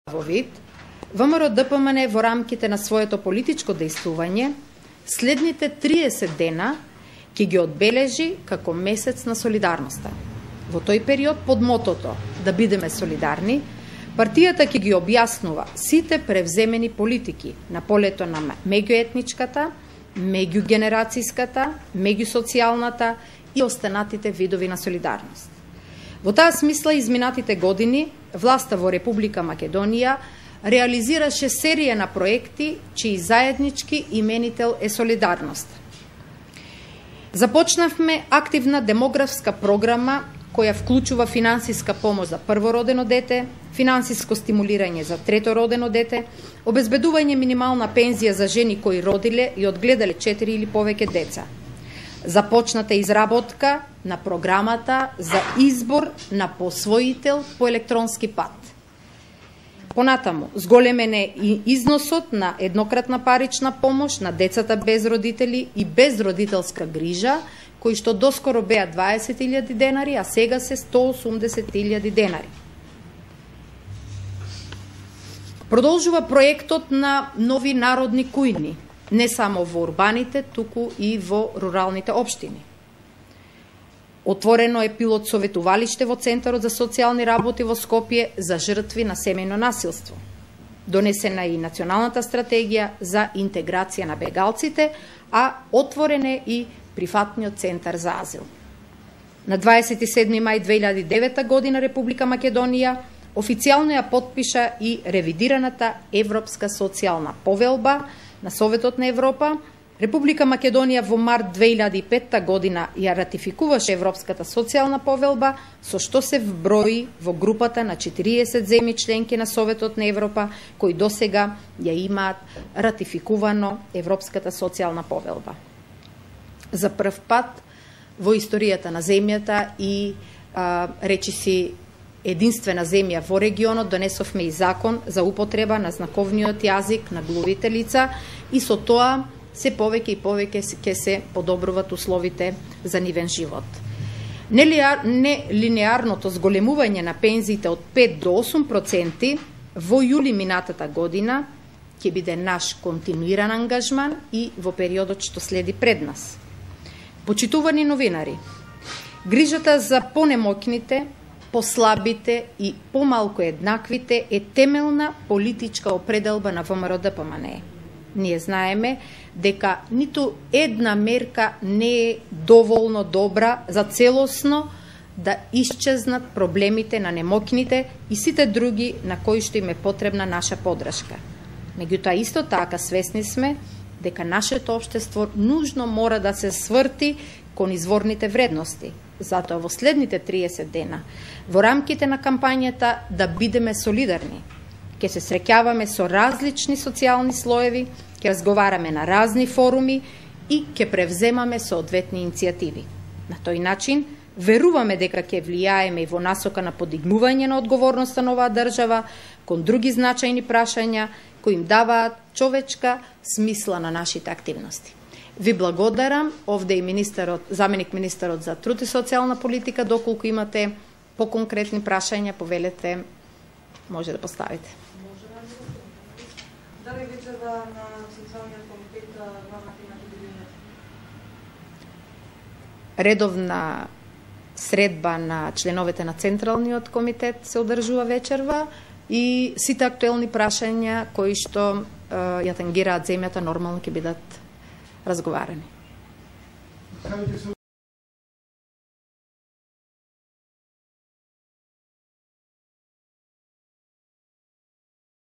во вид, ВМРО-ДПМН во рамките на своето политичко дејствување следните 30 дена ќе ги одбележи како месец на солидарноста. Во тој период под мотото да бидеме солидарни, партијата ќе ги објаснува сите превземени политики на полето на меѓуетничката, меѓугенерацијската, меѓусоцијалната и останатите видови на солидарност. Во таа смисла, изминатите години, власта во Република Македонија реализираше серија на проекти чиј заеднички именител е солидарност. Започнавме активна демографска програма која вклучува финансиска помош за првородено дете, финансиско стимулирање за третородено дете, обезбедување минимална пензија за жени кои родиле и одгледале 4 или повеќе деца. Започната изработка на програмата за избор на посвоител по електронски пат. Понатаму, зголемен е и износот на еднократна парична помош на децата без родители и без родителска грижа, кои што доскоро беа 20.000 денари, а сега се 180.000 денари. Продолжува проектот на нови народни кујни, не само во урбаните, туку и во руралните општини. Отворено е пилот советувалиште во Центарот за социјални работи во Скопје за жртви на семејно насилство. Донесена е и националната стратегија за интеграција на бегалците, а отворен е и прифатниот центар за азил. На 27. мај 2009 година Република Македонија официјално ја потпиша и ревидираната Европска социјална повелба на Советот на Европа. Република Македонија во март 2005 година ја ратификуваше Европската социјална повелба, со што се вброи во групата на 40 земји членки на Советот на Европа, кои досега ја имаат ратификувано Европската социјална повелба. За прв пат во историјата на земјата и речиси единствена земја во регионот донесовме и закон за употреба на знаковниот јазик на глувите лица и со тоа се повеќе и повеќе ќе се подобруваат условите за нивен живот. Нелинеарното зголемување на пензиите од 5 до 8% во јули минатата година ќе биде наш континуиран ангажман и во периодот што следи пред нас. Почитувани новинари, грижата за понемоќните, послабите и помалку еднаквите е темелна политичка определба на ВМРО-ДПМН. Ние знаеме дека ниту една мерка не е доволно добра за целосно да исчезнат проблемите на немоќните и сите други на кои што им е потребна наша подршка. Меѓутоа, исто така свесни сме дека нашето општество нужно мора да се сврти кон изворните вредности. Затоа во следните 30 дена, во рамките на кампањата да бидеме солидарни, ќе се среќаваме со различни социјални слоеви, ќе разговараме на разни форуми и ќе превземаме соодветни иницијативи. На тој начин, веруваме дека ќе влијаеме и во насока на подигнување на одговорноста на оваа држава кон други значајни прашања кои им даваат човечка смисла на нашите активности. Ви благодарам, овде и заменик министерот за труд и социјална политика, доколку имате поконкретни прашања, повелете, може да поставите. Дали вечерва на социјалниот комитет главната имате бидење? Редовна средба на членовете на Централниот комитет се одржува вечерва и сите актуелни прашања кои што ја тангираат земјата нормално ќе бидат разговарани.